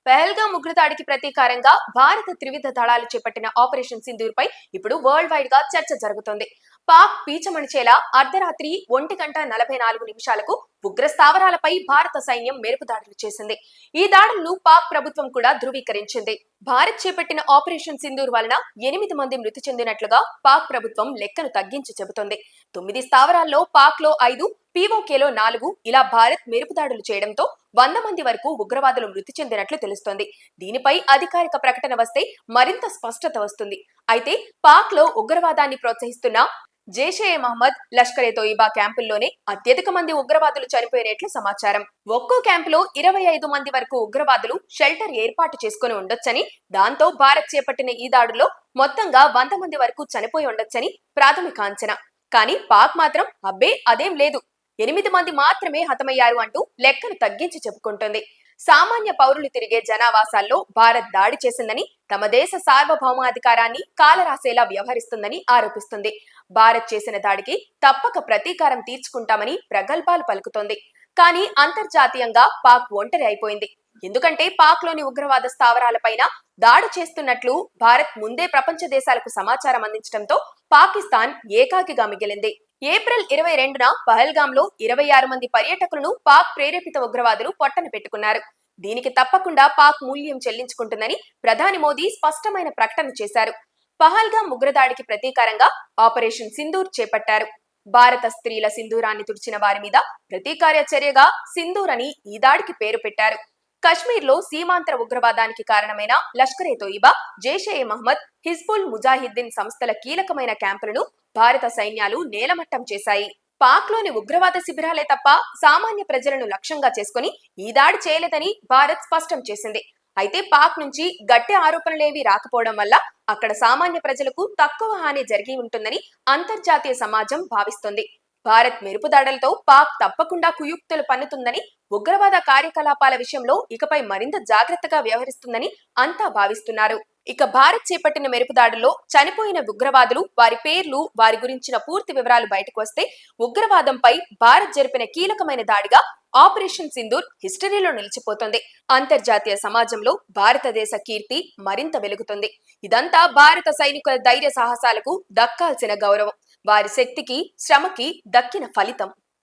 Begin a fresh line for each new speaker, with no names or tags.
పహల్గామ్ ఉగ్రదాడికి ప్రతీకారంగా భారత త్రివిధ దళాలు చేపట్టిన ఆపరేషన్ సింధూర్ పై ఇప్పుడు వరల్డ్ వైడ్ గా చర్చ జరుగుతోంది. పాక్ పీచమణిచేలా అర్ధరాత్రి 1:44 ఉగ్ర స్థావరాలపై భారత సైన్యం మెరుపు దాడులు చేసింది. ఈ దాడులను పాక్ ప్రభుత్వం కూడా ధృవీకరించింది. భారత్ చేపట్టిన ఆపరేషన్ సింధూర్ వలన 8 మంది మృతి చెందినట్లుగా పాక్ ప్రభుత్వం లెక్కను తగ్గించి చెబుతోంది. 9 స్థావరాల్లో పాక్ లో 5, పీఓకేలో 4 ఇలా భారత్ మెరుపు దాడులు చేయడంతో 100 మంది వరకు ఉగ్రవాదులు మృతి చెందినట్లు తెలుస్తోంది. దీనిపై అధికారిక ప్రకటన వస్తే మరింత స్పష్టత వస్తుంది. అయితే పాక్ లో ఉగ్రవాదాన్ని ప్రోత్సహిస్తున్న జైషే మహమ్మద్, లష్కరే తోయిబా క్యాంపుల్లోనే అత్యధిక మంది ఉగ్రవాదులు చనిపోయినట్లు సమాచారం. ఒక్కో క్యాంపులో 25 మంది వరకు ఉగ్రవాదులు షెల్టర్ ఏర్పాటు చేసుకుని ఉండొచ్చని, దాంతో భారత్ చేపట్టిన ఈ దాడుల్లో మొత్తంగా 100 మంది వరకు చనిపోయి ఉండొచ్చని ప్రాథమిక అంచనా. కానీ పాక్ మాత్రం అదేం లేదు, 8 మంది మాత్రమే హతమయ్యారు అంటూ లెక్కను తగ్గించి చెప్పుకుంటోంది. సామాన్య పౌరులు తిరిగే జనావాసాల్లో భారత్ దాడి చేసిందని, తమ దేశ సార్వభౌమాధికారాన్ని కాలరాసేలా వ్యవహరిస్తుందని ఆరోపిస్తుంది. భారత్ చేసిన దాడికి తప్పక ప్రతీకారం తీర్చుకుంటామని ప్రగల్భాలు పలుకుతోంది. కానీ అంతర్జాతీయంగా పాక్ ఒంటరి అయిపోయింది. ఎందుకంటే పాక్ లోని ఉగ్రవాద స్థావరాలపైన దాడి చేస్తున్నట్లు భారత్ ముందే ప్రపంచ దేశాలకు సమాచారం అందించడంతో పాకిస్తాన్ ఏకాకిగా మిగిలింది. ఏప్రిల్ 22న పహల్గామ్ లో 26 మంది పర్యాటకులను పాక్ ప్రేరేపిత ఉగ్రవాదులు పొట్టన పెట్టుకున్నారు. దీనికి తప్పకుండా పాక్ మూల్యం చెల్లించుకుంటుందని ప్రధాని మోదీ స్పష్టమైన ప్రకటన చేశారు. పహల్గామ్ ఉగ్రదాడికి ప్రతీకారంగా ఆపరేషన్ సింధూర్ చేపట్టారు. భారత స్త్రీల సింధూరాన్ని తుడిచిన వారి మీద ప్రతీకార చర్యగా సింధూర్ అని ఈ దాడికి పేరు పెట్టారు. కశ్మీర్ లో సీమాంతర ఉగ్రవాదానికి కారణమైన లష్కరే తోయిబా, జైషే మహమ్మద్, హిజ్బుల్ ముజాహిద్దీన్ సంస్థల కీలకమైన క్యాంపులను భారత సైన్యాలు నేలమట్టం చేశాయి. పాక్ లోని ఉగ్రవాద శిబిరాలే తప్ప సామాన్య ప్రజలను లక్ష్యంగా చేసుకుని ఈ దాడి చేయలేదని భారత్ స్పష్టం చేసింది. అయితే పాక్ నుంచి గట్టి ఆరోపణలేవీ రాకపోవడం వల్ల అక్కడ సామాన్య ప్రజలకు తక్కువ హాని జరిగి ఉంటుందని అంతర్జాతీయ సమాజం భావిస్తోంది. భారత్ మెరుపు దాడులతో పాక్ తప్పకుండా కుయుక్తులు పన్నుతుందని, ఉగ్రవాద కార్యకలాపాల విషయంలో ఇకపై మరింత జాగ్రత్తగా వ్యవహరిస్తుందని అంతా భావిస్తున్నారు. ఇక భారత్ చేపట్టిన మెరుపు దాడుల్లో చనిపోయిన ఉగ్రవాదులు, వారి పేర్లు, వారి గురించిన పూర్తి వివరాలు బయటకు వస్తే ఉగ్రవాదంపై భారత్ జరిపిన కీలకమైన దాడిగా ఆపరేషన్ సింధూర్ హిస్టరీలో నిలిచిపోతుంది. అంతర్జాతీయ సమాజంలో భారతదేశ కీర్తి మరింత వెలుగుతుంది. ఇదంతా భారత సైనికుల ధైర్య సాహసాలకు దక్కాల్సిన గౌరవం, వారి శక్తికి, శ్రమకి దక్కిన ఫలితం.